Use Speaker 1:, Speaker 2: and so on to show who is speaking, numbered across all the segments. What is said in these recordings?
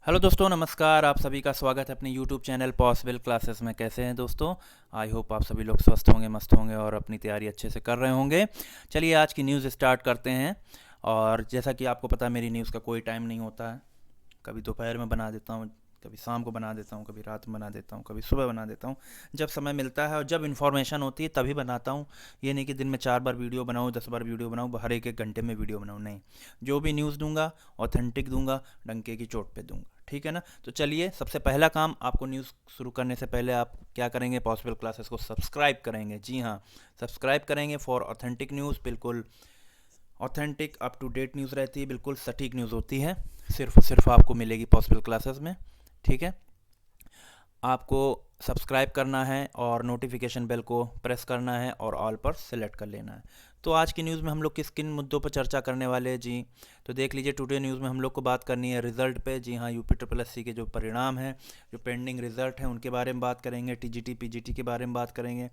Speaker 1: Hello दोस्तों, नमस्कार। आप सभी का स्वागत है अपने यूट्यूब चैनल पॉसिबल क्लासेस में। कैसे हैं दोस्तों? आई होप आप सभी लोग स्वस्थ होंगे, मस्त होंगे और अपनी तैयारी अच्छे से कर रहे होंगे। चलिए आज की न्यूज़ स्टार्ट करते हैं। और जैसा कि आपको पता है, मेरी न्यूज़ का कोई टाइम नहीं होता है। कभी दोपहर में बना देता हूँ, कभी शाम को बना देता हूँ, कभी रात में बना देता हूँ, कभी सुबह बना देता हूँ। जब समय मिलता है और जब इन्फॉर्मेशन होती है तभी बनाता हूँ। ये नहीं कि दिन में 4 बार वीडियो बनाऊँ, 10 बार वीडियो बनाऊँ, हर एक एक घंटे में वीडियो बनाऊँ, नहीं। जो भी न्यूज़ दूंगा ऑथेंटिक दूंगा, डंके की चोट पे दूंगा, ठीक है ना। तो चलिए, सबसे पहला काम, आपको न्यूज़ शुरू करने से पहले आप क्या करेंगे? पॉसिबल क्लासेस को सब्सक्राइब करेंगे। जी हाँ, सब्सक्राइब करेंगे फॉर ऑथेंटिक न्यूज़। बिल्कुल authentic up to date news रहती है, बिल्कुल सटीक न्यूज़ होती है। सिर्फ और सिर्फ आपको मिलेगी पॉसिबल क्लासेस में, ठीक है। आपको सब्सक्राइब करना है और नोटिफिकेशन बेल को प्रेस करना है और ऑल पर सिलेक्ट कर लेना है। तो आज की न्यूज़ में हम लोग किन मुद्दों पर चर्चा करने वाले हैं जी? तो देख लीजिए, टुडे न्यूज़ में हम लोग को बात करनी है रिजल्ट पे। जी हाँ, यूपी ट्रिपल एससी के जो परिणाम हैं, जो पेंडिंग रिजल्ट हैं, उनके बारे में बात करेंगे। टीजीटी पीजीटी के बारे में बात करेंगे।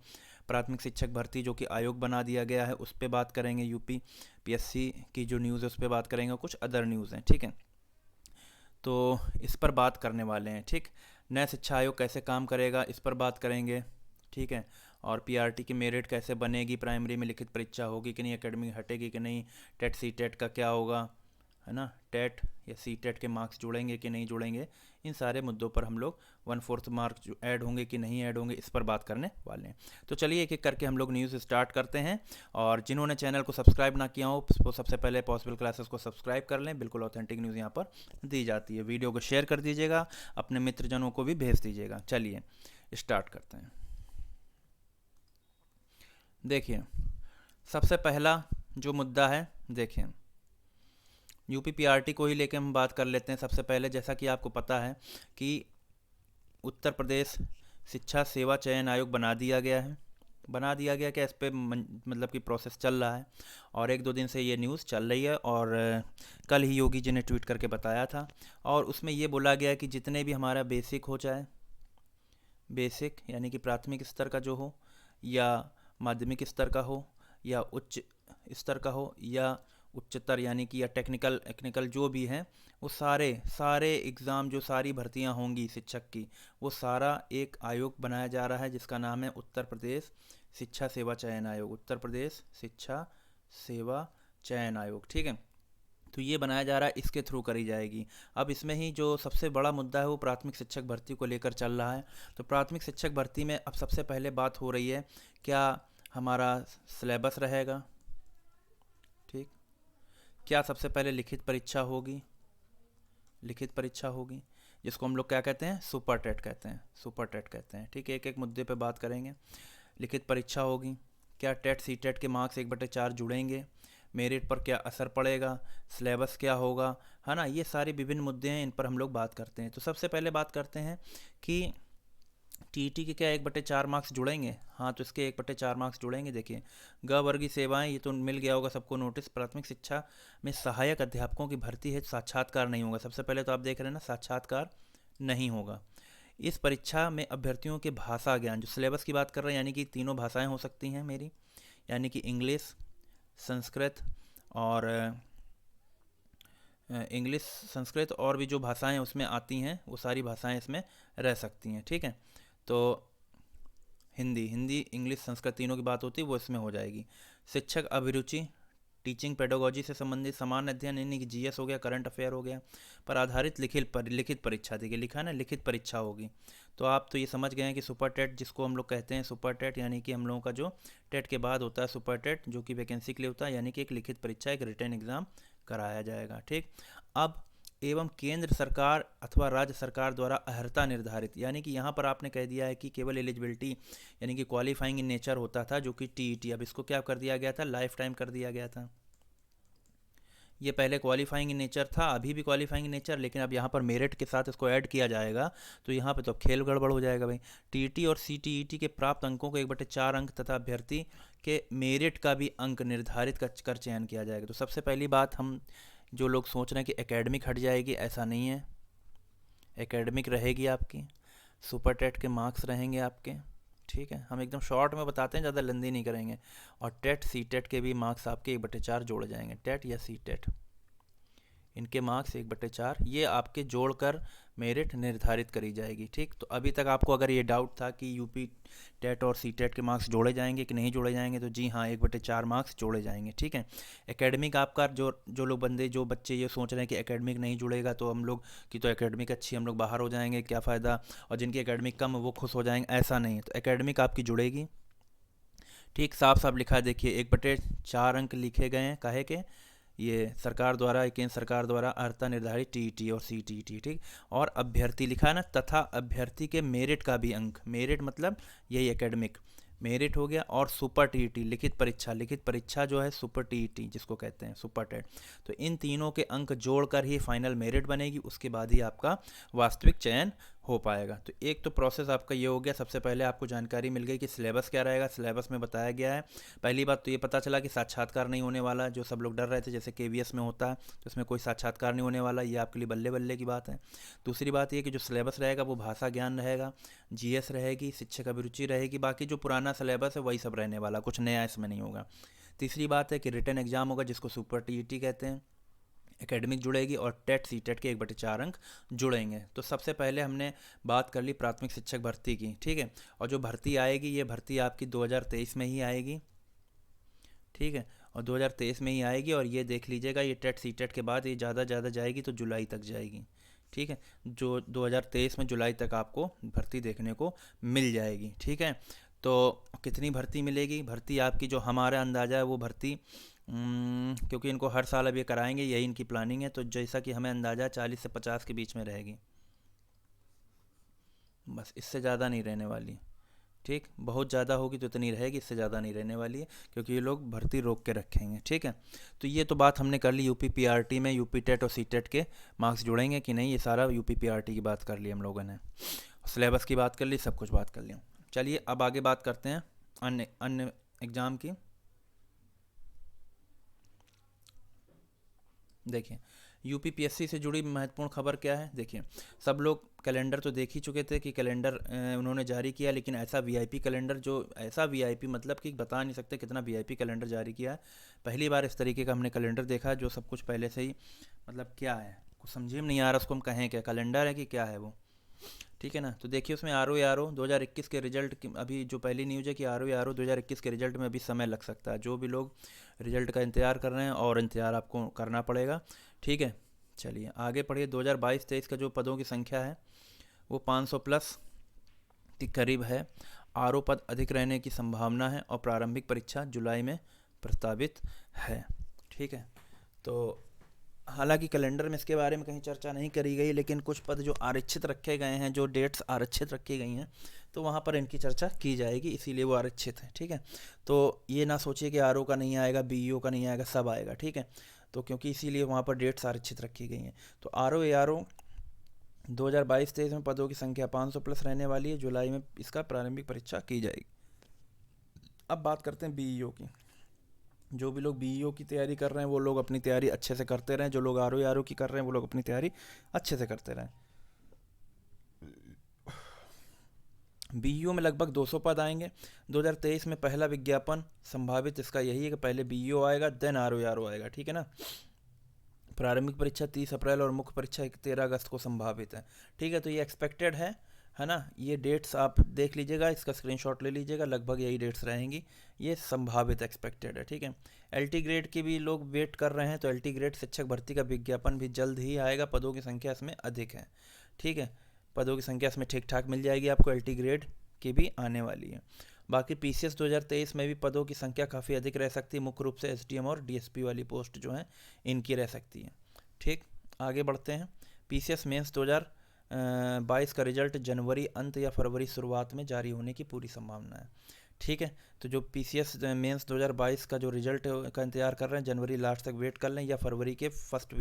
Speaker 1: प्राथमिक शिक्षक भर्ती जो कि आयोग बना दिया गया है, उस पर बात करेंगे। यूपी पीएससी की जो न्यूज़ है उस पर बात करेंगे, और कुछ अदर न्यूज़ हैं, ठीक है। तो इस पर बात करने वाले हैं, ठीक। नया शिक्षा आयोग कैसे काम करेगा, इस पर बात करेंगे, ठीक है। और पीआरटी की मेरिट कैसे बनेगी, प्राइमरी में लिखित परीक्षा होगी कि नहीं, एकेडमी हटेगी कि नहीं, टेट सी टेट का क्या होगा, है ना, टेट या सी टेट के मार्क्स जुड़ेंगे कि नहीं जुड़ेंगे। इन सारे मुद्दों पर हम लोग 1/4 मार्क जो ऐड होंगे कि नहीं ऐड होंगे, इस पर बात करने वाले हैं। तो चलिए एक एक करके हम लोग न्यूज़ स्टार्ट करते हैं। और जिन्होंने चैनल को सब्सक्राइब ना किया हो, वो सबसे पहले पॉसिबल क्लासेस को सब्सक्राइब कर लें। बिल्कुल ऑथेंटिक न्यूज़ यहाँ पर दी जाती है। वीडियो को शेयर कर दीजिएगा, अपने मित्रजनों को भी भेज दीजिएगा। चलिए स्टार्ट करते हैं। देखिए, सबसे पहला जो मुद्दा है, देखिए, यूपी पीआरटी को ही लेके हम बात कर लेते हैं। सबसे पहले, जैसा कि आपको पता है कि उत्तर प्रदेश शिक्षा सेवा चयन आयोग बना दिया गया है। बना दिया गया क्या, इस पर मतलब कि प्रोसेस चल रहा है और एक दो दिन से ये न्यूज़ चल रही है। और कल ही योगी जी ने ट्वीट करके बताया था। और उसमें ये बोला गया कि जितने भी हमारा बेसिक हो, चाहे बेसिक यानी कि प्राथमिक स्तर का जो हो, या माध्यमिक स्तर का हो, या उच्च स्तर का हो, या उच्चतर यानी कि या टेक्निकल टेक्निकल जो भी हैं, वो सारे सारे एग्ज़ाम, जो सारी भर्तियां होंगी शिक्षक की, वो सारा एक आयोग बनाया जा रहा है जिसका नाम है उत्तर प्रदेश शिक्षा सेवा चयन आयोग। उत्तर प्रदेश शिक्षा सेवा चयन आयोग, ठीक है। तो ये बनाया जा रहा है, इसके थ्रू करी जाएगी। अब इसमें ही जो सबसे बड़ा मुद्दा है वो प्राथमिक शिक्षक भर्ती को लेकर चल रहा है। तो प्राथमिक शिक्षक भर्ती में अब सबसे पहले बात हो रही है, क्या हमारा सिलेबस रहेगा, ठीक। क्या सबसे पहले लिखित परीक्षा होगी, लिखित परीक्षा होगी, जिसको हम लोग क्या कहते हैं, सुपर टेट कहते हैं, सुपर टेट कहते हैं, ठीक है। एक एक मुद्दे पे बात करेंगे। लिखित परीक्षा होगी, क्या टेट सी टेट के मार्क्स 1/4 जुड़ेंगे, मेरिट पर क्या असर पड़ेगा, सिलेबस क्या होगा, है ना। ये सारे विभिन्न मुद्दे हैं, इन पर हम लोग बात करते हैं। तो सबसे पहले बात करते हैं कि टीईटी के क्या 1/4 मार्क्स जुड़ेंगे। हाँ, तो इसके 1/4 मार्क्स जुड़ेंगे। देखिए, ग वर्गीय सेवाएं, ये तो मिल गया होगा सबको नोटिस। प्राथमिक शिक्षा में सहायक अध्यापकों की भर्ती है, साक्षात्कार नहीं होगा। सबसे पहले तो आप देख रहे हैं ना, साक्षात्कार नहीं होगा। इस परीक्षा में अभ्यर्थियों के भाषा ज्ञान, जो सिलेबस की बात कर रहे हैं, यानी कि तीनों भाषाएं हो सकती हैं मेरी, यानी कि इंग्लिश, संस्कृत और इंग्लिश, संस्कृत और भी जो भाषाएं उसमें आती हैं, वो सारी भाषाएं इसमें रह सकती हैं, ठीक है। तो हिंदी, हिंदी इंग्लिश संस्कृत तीनों की बात होती है, वो इसमें हो जाएगी। शिक्षक अभिरुचि, टीचिंग पेडोलॉजी से संबंधित सामान्य अध्ययन, यानी कि जीएस हो गया, करंट अफेयर हो गया, पर आधारित लिखित परीक्षा। देखिए, लिखा है ना, लिखित परीक्षा होगी। तो आप तो ये समझ गए हैं कि सुपर टेट जिसको हम लोग कहते हैं, सुपर टेट यानी कि हम लोगों का जो टेट के बाद होता है सुपर टेट, जो कि वैकेंसी के लिए होता है, यानी कि एक लिखित परीक्षा, एक रिटन एग्ज़ाम कराया जाएगा, ठीक। अब एवं केंद्र सरकार अथवा राज्य सरकार द्वारा अर्हता निर्धारित, यानी कि यहाँ पर आपने कह दिया है कि केवल एलिजिबिलिटी यानी कि क्वालिफाइंग इन नेचर होता था, जो कि टीईटी, अब इसको क्या कर दिया गया था, लाइफ टाइम कर दिया गया था। ये पहले क्वालिफाइंग इन नेचर था, अभी भी क्वालिफाइंग इन नेचर, लेकिन अब यहाँ पर मेरिट के साथ इसको ऐड किया जाएगा। तो यहाँ पे तो अब खेल गड़बड़ हो जाएगा भाई। टीईटी और सीटीईटी के प्राप्त अंकों को 1/4 अंक तथा अभ्यर्थी के मेरिट का भी अंक निर्धारित कर चयन किया जाएगा। तो सबसे पहली बात, हम जो लोग सोच रहे हैं कि एकेडमिक हट जाएगी, ऐसा नहीं है। एकेडमिक रहेगी आपकी, सुपर टेट के मार्क्स रहेंगे आपके, ठीक है। हम एकदम शॉर्ट में बताते हैं, ज़्यादा लंदी नहीं करेंगे। और टेट सी टेट के भी मार्क्स आपके 1/4 जोड़े जाएंगे, टेट या सी टेट, इनके मार्क्स 1/4 ये आपके जोड़कर मेरिट निर्धारित करी जाएगी। ठीक, तो अभी तक आपको अगर ये डाउट था कि यूपी टेट और सी टेट के मार्क्स जोड़े जाएंगे कि नहीं जोड़े जाएंगे, तो जी हाँ, 1/4 मार्क्स जोड़े जाएंगे। ठीक है, एकेडमिक आपका जो बच्चे ये सोच रहे हैं कि एकेडमिक नहीं जुड़ेगा तो हम लोग की तो एकेडमिक अच्छी, हम लोग बाहर हो जाएंगे, क्या फ़ायदा, और जिनकी एकेडमिक कम है वो खुश हो जाएंगे, ऐसा नहीं है। तो एकेडमिक आपकी जुड़ेगी। ठीक, साफ साफ लिखा है, देखिए 1/4 अंक लिखे गए हैं, काहे के, ये सरकार द्वारा, केंद्र सरकार द्वारा अर्हता निर्धारित टीईटी और सीटीईटी। ठीक, और अभ्यर्थी लिखा है ना, तथा अभ्यर्थी के मेरिट का भी अंक, मेरिट मतलब यही एकेडमिक मेरिट हो गया, और सुपर टीईटी लिखित परीक्षा जो है सुपर टीईटी जिसको कहते हैं सुपर टेट, तो इन तीनों के अंक जोड़कर ही फाइनल मेरिट बनेगी, उसके बाद ही आपका वास्तविक चयन हो पाएगा। तो एक तो प्रोसेस आपका ये हो गया, सबसे पहले आपको जानकारी मिल गई कि सिलेबस क्या रहेगा, सिलेबस में बताया गया है। पहली बात तो ये पता चला कि साक्षात्कार नहीं होने वाला, जो सब लोग डर रहे थे जैसे केवीएस में होता है, तो इसमें कोई साक्षात्कार नहीं होने वाला, ये आपके लिए बल्ले बल्ले की बात है। दूसरी बात ये कि जो सिलेबस रहेगा वो भाषा ज्ञान रहेगा, जीएस रहेगी, शिक्षक अभिरुचि रहेगी, बाकी जो पुराना सिलेबस है वही सब रहने वाला, कुछ नया इसमें नहीं होगा। तीसरी बात है कि रिटन एग्जाम होगा जिसको सुपर टीईटी कहते हैं, एकेडमिक जुड़ेगी, और टेट सी टेट के 1/4 अंक जुड़ेंगे। तो सबसे पहले हमने बात कर ली प्राथमिक शिक्षक भर्ती की। ठीक है, और जो भर्ती आएगी ये भर्ती आपकी 2023 में ही आएगी। ठीक है, और 2023 में ही आएगी, और ये देख लीजिएगा ये टेट सी टेट के बाद ये ज़्यादा जाएगी तो जुलाई तक जाएगी। ठीक है, जो 2023 में जुलाई तक आपको भर्ती देखने को मिल जाएगी। ठीक है, तो कितनी भर्ती मिलेगी, भर्ती आपकी जो हमारा अंदाज़ा है वो भर्ती, क्योंकि इनको हर साल अब ये कराएंगे, यही इनकी प्लानिंग है, तो जैसा कि हमें अंदाज़ा 40 से 50 के बीच में रहेगी, बस इससे ज़्यादा नहीं रहने वाली। ठीक, बहुत ज़्यादा होगी तो इतनी रहेगी, इससे ज़्यादा नहीं रहने वाली है, क्योंकि ये लोग भर्ती रोक के रखेंगे। ठीक है, तो ये तो बात हमने कर ली यूपी पीआरटी में यूपी टेट और सी टेट के मार्क्स जुड़ेंगे कि नहीं, ये सारा यूपी पीआरटी की बात कर ली हम लोगों ने, सिलेबस की बात कर ली, सब कुछ बात कर लिया। चलिए अब आगे बात करते हैं अन्य अन्य एग्ज़ाम की। देखिए यूपीपीएससी से जुड़ी महत्वपूर्ण खबर क्या है। देखिए सब लोग कैलेंडर तो देख ही चुके थे कि कैलेंडर उन्होंने जारी किया, लेकिन ऐसा वीआईपी कैलेंडर, जो ऐसा वीआईपी मतलब कि बता नहीं सकते कितना वीआईपी कैलेंडर जारी किया है। पहली बार इस तरीके का हमने कैलेंडर देखा है जो सब कुछ पहले से ही, मतलब क्या है कुछ समझे में नहीं आ रहा, उसको हम कहें क्या, कैलेंडर है कि क्या है वो। ठीक है ना, तो देखिए उसमें आर ओ 2021 के रिजल्ट की अभी जो पहली न्यूज़ है कि आर ओ 2021 के रिजल्ट में अभी समय लग सकता है। जो भी लोग रिजल्ट का इंतज़ार कर रहे हैं, और इंतज़ार आपको करना पड़ेगा। ठीक है, चलिए आगे पढ़िए। 2022-23 का जो पदों की संख्या है वो 500 प्लस के करीब है। आर ओ पद अधिक रहने की संभावना है, और प्रारंभिक परीक्षा जुलाई में प्रस्तावित है। ठीक है, तो हालांकि कैलेंडर में इसके बारे में कहीं चर्चा नहीं करी गई, लेकिन कुछ पद जो आरक्षित रखे गए हैं, जो डेट्स आरक्षित रखी गई हैं, तो वहाँ पर इनकी चर्चा की जाएगी, इसीलिए वो आरक्षित है। ठीक है, तो ये ना सोचिए कि आरओ का नहीं आएगा, बीईओ का नहीं आएगा, सब आएगा। ठीक है, तो क्योंकि इसीलिए वहाँ पर डेट्स आरक्षित रखी गई हैं। तो आरओ 2022-23 में पदों की संख्या 500 प्लस रहने वाली है। जुलाई में इसका प्रारंभिक परीक्षा की जाएगी। अब बात करते हैं बीईओ की। जो भी लोग बीईओ की तैयारी कर रहे हैं वो लोग अपनी तैयारी अच्छे से करते रहें, जो लोग आरओ की कर रहे हैं वो लोग अपनी तैयारी अच्छे से करते रहें। बीईओ में लगभग 200 पद आएंगे। 2023 में पहला विज्ञापन संभावित इसका यही है कि पहले बीईओ आएगा, देन आरओ आएगा। ठीक है ना, प्रारंभिक परीक्षा 30 अप्रैल और मुख्य परीक्षा 13 अगस्त को संभावित है। ठीक है, तो ये एक्सपेक्टेड है ना, ये डेट्स आप देख लीजिएगा, इसका स्क्रीनशॉट ले लीजिएगा, लगभग यही डेट्स रहेंगी, ये संभावित एक्सपेक्टेड है। ठीक है, एलटी ग्रेड के भी लोग वेट कर रहे हैं, तो एलटी ग्रेड शिक्षक भर्ती का विज्ञापन भी जल्द ही आएगा। पदों की संख्या इसमें अधिक है। ठीक है, पदों की संख्या इसमें ठीक ठाक मिल जाएगी आपको, एलटी ग्रेड की भी आने वाली है। बाकी पीसीएस 2023 में भी पदों की संख्या काफ़ी अधिक रह सकती है, मुख्य रूप से एसडीएम और डीएसपी वाली पोस्ट जो हैं इनकी रह सकती है। ठीक, आगे बढ़ते हैं। पीसीएस मेंस 2022 का रिजल्ट जनवरी अंत या फरवरी शुरुआत में जारी होने की पूरी संभावना है। ठीक है, तो जो पीसीएस मेंस 2022 का जो रिजल्ट का इंतजार कर रहे हैं, जनवरी लास्ट तक वेट कर लें, या फरवरी के फर्स्ट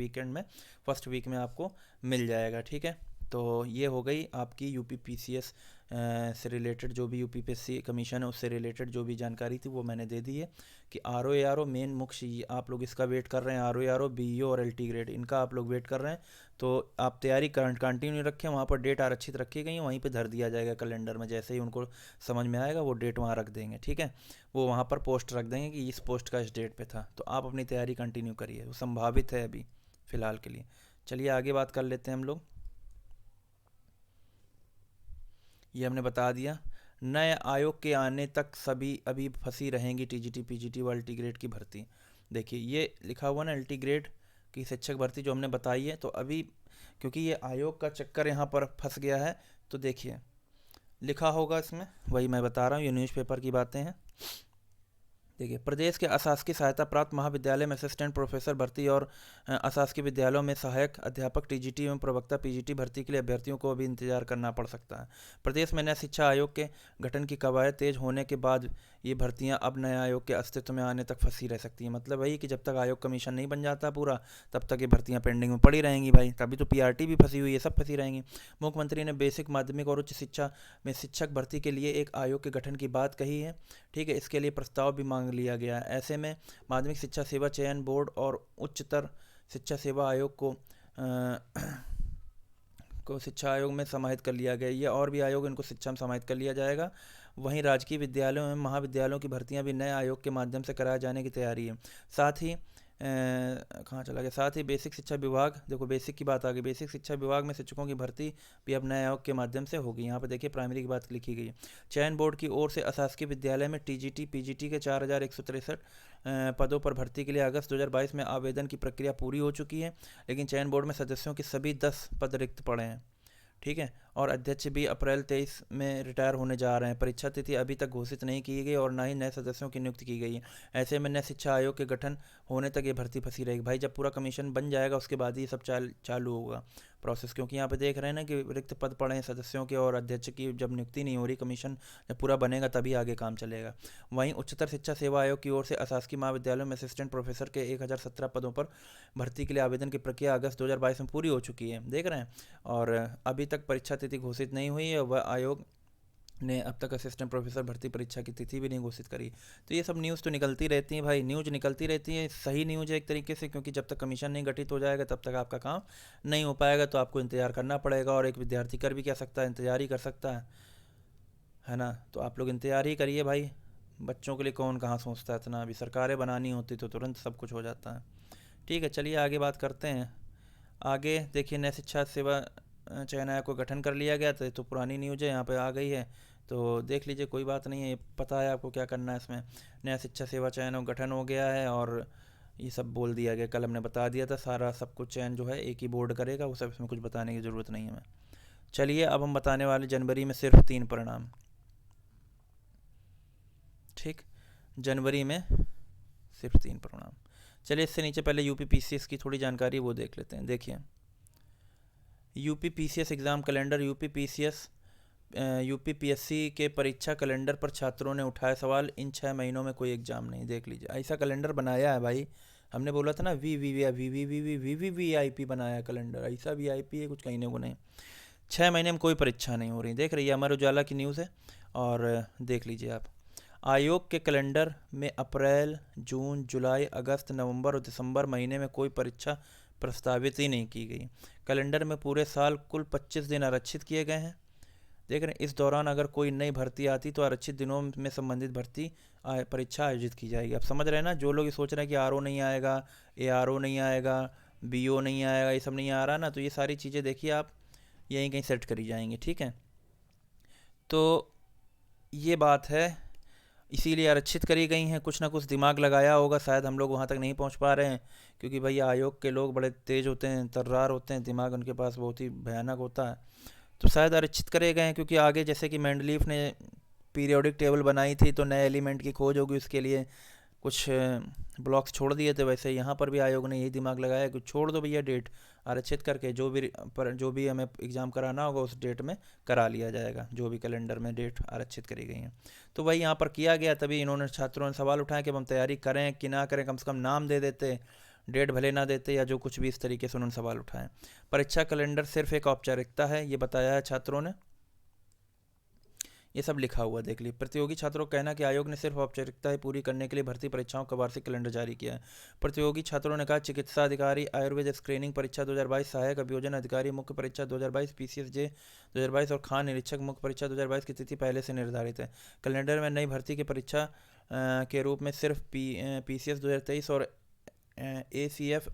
Speaker 1: वीक में आपको मिल जाएगा। ठीक है, तो ये हो गई आपकी यूपी पीसीएस से रिलेटेड, जो भी यूपीपीएससी कमीशन है उससे रिलेटेड जो भी जानकारी थी वो मैंने दे दी है कि आरओ मेन मुख्य आप लोग इसका वेट कर रहे हैं। आरओ बीईओ और एलटी ग्रेड इनका आप लोग वेट कर रहे हैं, तो आप तैयारी कंटिन्यू रखें। वहाँ पर डेट आरक्षित रखी गई है, वहीं पे धर दिया जाएगा कैलेंडर में, जैसे ही उनको समझ में आएगा वो डेट वहाँ रख देंगे। ठीक है, वो वहाँ पर पोस्ट रख देंगे कि इस पोस्ट का इस डेट पे था, तो आप अपनी तैयारी कंटिन्यू करिए, वो संभावित है अभी। फ़िलहाल के लिए। चलिए आगे बात कर लेते हैं हम लोग। ये हमने बता दिया। नए आयोग के आने तक सभी अभी फंसी रहेंगी टीजीटी पीजीटी व अल्टीग्रेड की भर्ती। देखिए ये लिखा हुआ ना, अल्टीग्रेड की शिक्षक भर्ती जो हमने बताई है, तो अभी क्योंकि ये आयोग का चक्कर यहाँ पर फंस गया है, तो देखिए लिखा होगा इसमें, वही मैं बता रहा हूँ, ये न्यूज़पेपर की बातें हैं। देखिए, प्रदेश के अशासकीय सहायता प्राप्त महाविद्यालय में असिस्टेंट प्रोफेसर भर्ती और अशासकीय विद्यालयों में सहायक अध्यापक टीजीटी एवं प्रवक्ता पीजीटी भर्ती के लिए अभ्यर्थियों को अभी इंतजार करना पड़ सकता है। प्रदेश में नए शिक्षा आयोग के गठन की कवायद तेज होने के बाद ये भर्तियां अब नए आयोग के अस्तित्व में आने तक फंसी रह सकती हैं। मतलब वही कि जब तक आयोग कमीशन नहीं बन जाता पूरा, तब तक ये भर्तियां पेंडिंग में पड़ी रहेंगी भाई। तभी तो पीआरटी भी फंसी हुई है, सब फंसी रहेंगी। मुख्यमंत्री ने बेसिक, माध्यमिक और उच्च शिक्षा में शिक्षक भर्ती के लिए एक आयोग के गठन की बात कही है। ठीक है, इसके लिए प्रस्ताव भी मांग लिया गया है। ऐसे में माध्यमिक शिक्षा सेवा चयन बोर्ड और उच्चतर शिक्षा सेवा आयोग को शिक्षा आयोग में समाहित कर लिया गया। ये और भी आयोग इनको शिक्षा में समाहित कर लिया जाएगा। वहीं राजकीय विद्यालयों में महाविद्यालयों की भर्तियां भी नए आयोग के माध्यम से कराए जाने की तैयारी है। साथ ही कहाँ चला गया, साथ ही बेसिक शिक्षा विभाग, देखो बेसिक की बात आ गई, बेसिक शिक्षा विभाग में शिक्षकों की भर्ती भी अब नए आयोग के माध्यम से होगी। यहाँ पर देखिए प्राइमरी की बात लिखी गई है। चयन बोर्ड की ओर से अशासकीय विद्यालय में टीजीटी पीजीटी के 4163 पदों पर भर्ती के लिए अगस्त 2022 में आवेदन की प्रक्रिया पूरी हो चुकी है, लेकिन चयन बोर्ड में सदस्यों के सभी 10 पद रिक्त पड़े हैं। ठीक है, और अध्यक्ष भी अप्रैल 23 में रिटायर होने जा रहे हैं। परीक्षा तिथि अभी तक घोषित नहीं की गई और ना ही नए सदस्यों की नियुक्ति की गई है। ऐसे में नए शिक्षा आयोग के गठन होने तक ये भर्ती फंसी रहेगी भाई। जब पूरा कमीशन बन जाएगा उसके बाद ही सब चालू होगा प्रोसेस, क्योंकि यहाँ पे देख रहे हैं ना कि रिक्त पद पड़े हैं सदस्यों के, और अध्यक्ष की जब नियुक्ति नहीं हो रही, कमीशन जब पूरा बनेगा तभी आगे काम चलेगा। वहीं उच्चतर शिक्षा सेवा आयोग की ओर से अशासकीय महाविद्यालयों में असिस्टेंट प्रोफेसर के 1017 पदों पर भर्ती के लिए आवेदन की प्रक्रिया अगस्त 2022 में पूरी हो चुकी है, देख रहे हैं। और अभी तक परीक्षा तिथि घोषित नहीं हुई है। वह आयोग ने अब तक असिस्टेंट प्रोफेसर भर्ती परीक्षा की तिथि भी नहीं घोषित करी। तो ये सब न्यूज़ तो निकलती रहती हैं भाई, न्यूज़ निकलती रहती है, सही न्यूज़ है एक तरीके से, क्योंकि जब तक कमीशन नहीं गठित हो जाएगा तब तक आपका काम नहीं हो पाएगा, तो आपको इंतज़ार करना पड़ेगा। और एक विद्यार्थी कर भी क्या सकता है, इंतज़ार ही कर सकता है ना। तो आप लोग इंतज़ार ही करिए भाई, बच्चों के लिए कौन कहाँ सोचता है इतना। अभी सरकारें बनानी होती तो तुरंत सब कुछ हो जाता है। ठीक है, चलिए आगे बात करते हैं। आगे देखिए, नए शिक्षा सेवा चयन आयोग को गठन कर लिया गया था, तो पुरानी न्यूज़ है यहाँ पे आ गई है, तो देख लीजिए, कोई बात नहीं है, पता है आपको क्या करना है इसमें। नया शिक्षा सेवा चयन और गठन हो गया है, और ये सब बोल दिया गया, कल हमने बता दिया था सारा सब कुछ। चयन जो है एक ही बोर्ड करेगा, वो सब, इसमें कुछ बताने की ज़रूरत नहीं है हमें। चलिए अब हम बताने वाले जनवरी में सिर्फ 3 परिणाम। ठीक, जनवरी में सिर्फ 3 परिणाम। चलिए इससे नीचे पहले यूपी पीसीएस की थोड़ी जानकारी वो देख लेते हैं। देखिए, UP PCS exam calendar. UP PSC के परीक्षा कैलेंडर पर छात्रों ने उठाया सवाल, इन 6 महीनों में कोई एग्ज़ाम नहीं। देख लीजिए, ऐसा कैलेंडर बनाया है भाई। हमने बोला था ना, वी बनाया कैलेंडर, ऐसा वीआईपी है कुछ कहने को नहीं। 6 महीने में कोई परीक्षा नहीं हो रही। देख रही है, अमर उजाला की न्यूज़ है, और देख लीजिए आप। आयोग के कैलेंडर में अप्रैल, जून, जुलाई, अगस्त, नवंबर और दिसंबर महीने में कोई परीक्षा प्रस्तावित ही नहीं की गई। कैलेंडर में पूरे साल कुल 25 दिन आरक्षित किए गए हैं। देख रहे हैं, इस दौरान अगर कोई नई भर्ती आती तो आरक्षित दिनों में संबंधित भर्ती परीक्षा आयोजित की जाएगी। अब समझ रहे हैं ना, जो लोग ये सोच रहे हैं कि आरओ नहीं आएगा, एआरओ नहीं आएगा, बीओ नहीं आएगा, ये सब नहीं आ रहा ना, तो ये सारी चीज़ें देखिए आप यहीं कहीं सेट करी जाएंगी। ठीक है, तो ये बात है, इसीलिए आरक्षित करी गई हैं। कुछ ना कुछ दिमाग लगाया होगा, शायद हम लोग वहाँ तक नहीं पहुँच पा रहे हैं, क्योंकि भाई आयोग के लोग बड़े तेज़ होते हैं, तर्रार होते हैं, दिमाग उनके पास बहुत ही भयानक होता है। तो शायद आरक्षित करे गए हैं, क्योंकि आगे जैसे कि मेंडलीफ ने पीरियोडिक टेबल बनाई थी, तो नए एलिमेंट की खोज होगी, उसके लिए कुछ ब्लॉक्स छोड़ दिए थे। वैसे यहाँ पर भी आयोग ने यही दिमाग लगाया कि छोड़ दो भैया, डेट आरक्षित करके जो भी हमें एग्ज़ाम कराना होगा उस डेट में करा लिया जाएगा, जो भी कैलेंडर में डेट आरक्षित करी गई हैं। तो वही यहाँ पर किया गया, तभी इन्होंने, छात्रों ने सवाल उठाया कि हम तैयारी करें कि ना करें, कम से कम नाम दे देते, डेट भले ना देते, या जो कुछ भी, इस तरीके से उन्होंने सवाल उठाए। परीक्षा कैलेंडर सिर्फ एक औपचारिकता है, ये बताया है छात्रों ने, ये सब लिखा हुआ देख ली। प्रतियोगी छात्रों का कहना कि आयोग ने सिर्फ औपचारिकताएं पूरी करने के लिए भर्ती परीक्षाओं का वार्षिक कैलेंडर जारी किया है। प्रतियोगी छात्रों ने कहा, चिकित्सा अधिकारी, आयुर्वेद स्क्रीनिंग परीक्षा 2022, सहायक अभियोजन अधिकारी मुख्य परीक्षा 2022, पीसीएसजे 2022 और खान निरीक्षक मुख्य परीक्षा 2022 की तिथि पहले से निर्धारित है। कैलेंडर में नई भर्ती की परीक्षा के रूप में सिर्फ पीसीएस 2023 और एसीएफ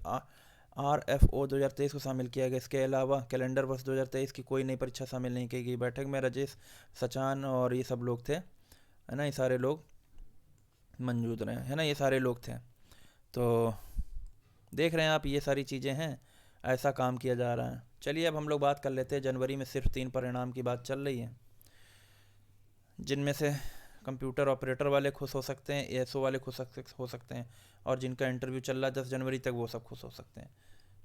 Speaker 1: RFO 2023 को शामिल किया गया। इसके अलावा कैलेंडर वर्ष 2023 की कोई नई परीक्षा शामिल नहीं की गई। बैठक में राजेश सचान और ये सब लोग थे, है ना, ये सारे लोग मौजूद रहे, है ना, ये सारे लोग थे। तो देख रहे हैं आप, ये सारी चीज़ें हैं, ऐसा काम किया जा रहा है। चलिए अब हम लोग बात कर लेते हैं, जनवरी में सिर्फ 3 परिणाम की बात चल रही है, जिनमें से कंप्यूटर ऑपरेटर वाले खुश हो सकते हैं, ASO वाले खुश हो सकते हैं, और जिनका इंटरव्यू चल रहा है 10 जनवरी तक वो सब खुश हो सकते हैं।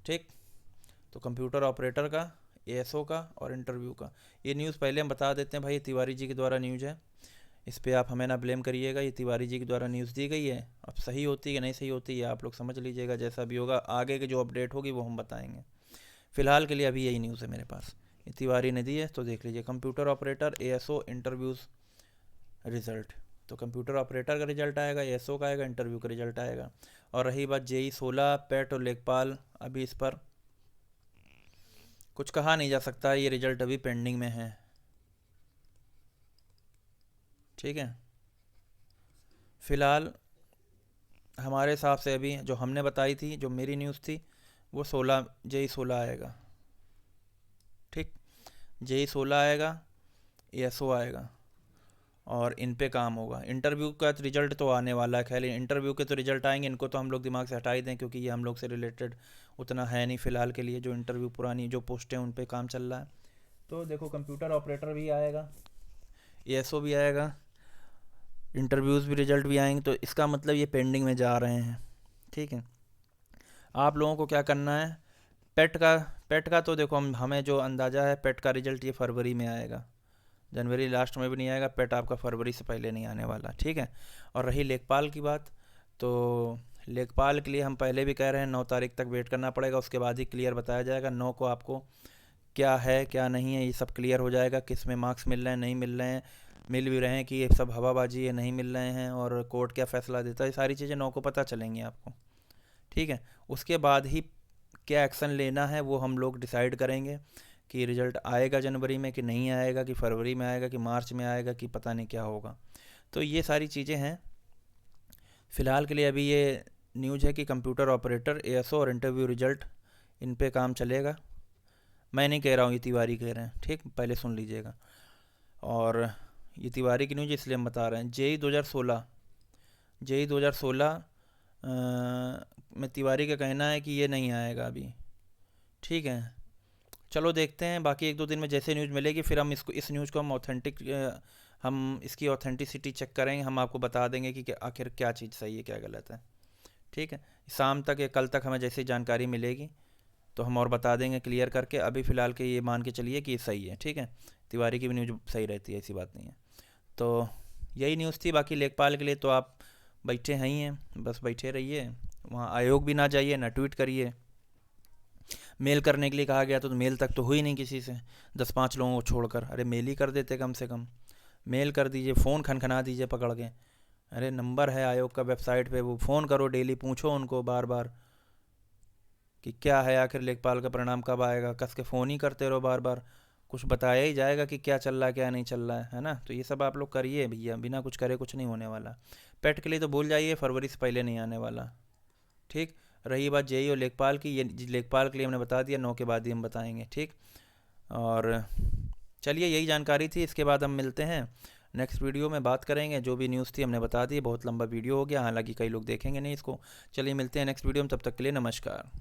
Speaker 1: ठीक, तो कंप्यूटर ऑपरेटर का, ASO का और इंटरव्यू का, ये न्यूज़ पहले हम बता देते हैं भाई, तिवारी जी के द्वारा न्यूज़ है, इस पर आप हमें ना ब्लेम करिएगा, ये तिवारी जी के द्वारा न्यूज़ दी गई है। अब सही होती है कि नहीं सही होती है आप लोग समझ लीजिएगा, जैसा भी होगा आगे की जो अपडेट होगी वो हम बताएंगे। फ़िलहाल के लिए अभी यही न्यूज़ है मेरे पास, ये तिवारी ने दी है, तो देख लीजिए। Computer operator, ASO interviews result, तो कंप्यूटर ऑपरेटर का रिजल्ट आएगा, ASO का आएगा, इंटरव्यू का रिजल्ट आएगा। और रही बात JEE 16, पेट और लेखपाल, अभी इस पर कुछ कहा नहीं जा सकता, ये रिजल्ट अभी पेंडिंग में है। ठीक है, फ़िलहाल हमारे हिसाब से अभी जो हमने बताई थी, जो मेरी न्यूज़ थी, वो 16 JEE 16 आएगा। ठीक, JEE 16 आएगा, ASO आएगा, और इन पे काम होगा। इंटरव्यू का रिजल्ट तो आने वाला है, खैर इंटरव्यू के तो रिजल्ट आएंगे, इनको तो हम लोग दिमाग से हटा ही दें, क्योंकि ये हम लोग से रिलेटेड उतना है नहीं फ़िलहाल के लिए। जो इंटरव्यू पुरानी जो पोस्टें उन पे काम चल रहा है। तो देखो, कंप्यूटर ऑपरेटर भी आएगा, ASO भी आएगा, इंटरव्यूज़ भी रिजल्ट भी आएंगे, तो इसका मतलब ये पेंडिंग में जा रहे हैं। ठीक है, आप लोगों को क्या करना है, पेट का तो देखो, हमें जो अंदाज़ा है, पेट का रिजल्ट ये फरवरी में आएगा, जनवरी लास्ट में भी नहीं आएगा, पेट आपका फरवरी से पहले नहीं आने वाला। ठीक है, और रही लेखपाल की बात, तो लेखपाल के लिए हम पहले भी कह रहे हैं 9 तारीख तक वेट करना पड़ेगा, उसके बाद ही क्लियर बताया जाएगा। 9 को आपको क्या है क्या नहीं है ये सब क्लियर हो जाएगा, किस में मार्क्स मिल रहे हैं नहीं मिल रहे हैं, मिल भी रहे हैं कि ये सब हवाबाजी है नहीं मिल रहे हैं, और कोर्ट क्या फ़ैसला देता है, ये सारी चीज़ें 9 को पता चलेंगी आपको। ठीक है, उसके बाद ही क्या एक्शन लेना है वो हम लोग डिसाइड करेंगे, कि रिज़ल्ट आएगा जनवरी में कि नहीं आएगा, कि फरवरी में आएगा, कि मार्च में आएगा, कि पता नहीं क्या होगा। तो ये सारी चीज़ें हैं। फ़िलहाल के लिए अभी ये न्यूज़ है कि कंप्यूटर ऑपरेटर, ASO और इंटरव्यू रिज़ल्ट, इन पे काम चलेगा। मैं नहीं कह रहा हूँ, ये तिवारी कह रहे हैं। ठीक, पहले सुन लीजिएगा, और ये तिवारी की न्यूज़ इसलिए हम बता रहे हैं। JEE 2016 में तिवारी का कहना है कि ये नहीं आएगा अभी। ठीक है, चलो देखते हैं, बाकी 1-2 दिन में जैसे न्यूज़ मिलेगी फिर हम इस न्यूज़ को हम इसकी ऑथेंटिसिटी चेक करेंगे, हम आपको बता देंगे कि आखिर क्या चीज़ सही है क्या गलत है। ठीक है, शाम तक या कल तक हमें जैसी जानकारी मिलेगी तो हम और बता देंगे क्लियर करके। अभी फ़िलहाल के ये मान के चलिए कि ये सही है। ठीक है, तिवारी की भी न्यूज़ सही रहती है, ऐसी बात नहीं है। तो यही न्यूज़ थी, बाकी लेखपाल के लिए तो आप बैठे हैं ही हैं, बस बैठे रहिए, वहाँ आयोग भी ना जाइए, ना ट्वीट करिए। मेल करने के लिए कहा गया तो मेल तक तो हुई नहीं किसी से, 10-5 लोगों को छोड़कर। अरे मेल ही कर देते, कम से कम मेल कर दीजिए, फ़ोन खनखना दीजिए पकड़ के। अरे नंबर है आयोग का वेबसाइट पे, वो फ़ोन करो डेली, पूछो उनको बार बार कि क्या है आखिर लेखपाल का परिणाम कब आएगा। कस के फ़ोन ही करते रहो बार बार, कुछ बताया ही जाएगा कि क्या चल रहा है क्या नहीं चल रहा है ना। तो ये सब आप लोग करिए भैया, बिना कुछ करे कुछ नहीं होने वाला। पेट के लिए तो भूल जाइए, फरवरी से पहले नहीं आने वाला। ठीक, रही बात JEE और लेखपाल की, ये लेखपाल के लिए हमने बता दिया, 9 के बाद ही हम बताएंगे। ठीक, और चलिए यही जानकारी थी, इसके बाद हम मिलते हैं नेक्स्ट वीडियो में, बात करेंगे। जो भी न्यूज़ थी हमने बता दी, बहुत लंबा वीडियो हो गया, हालांकि कई लोग देखेंगे नहीं इसको। चलिए मिलते हैं नेक्स्ट वीडियो में, तब तक के लिए नमस्कार।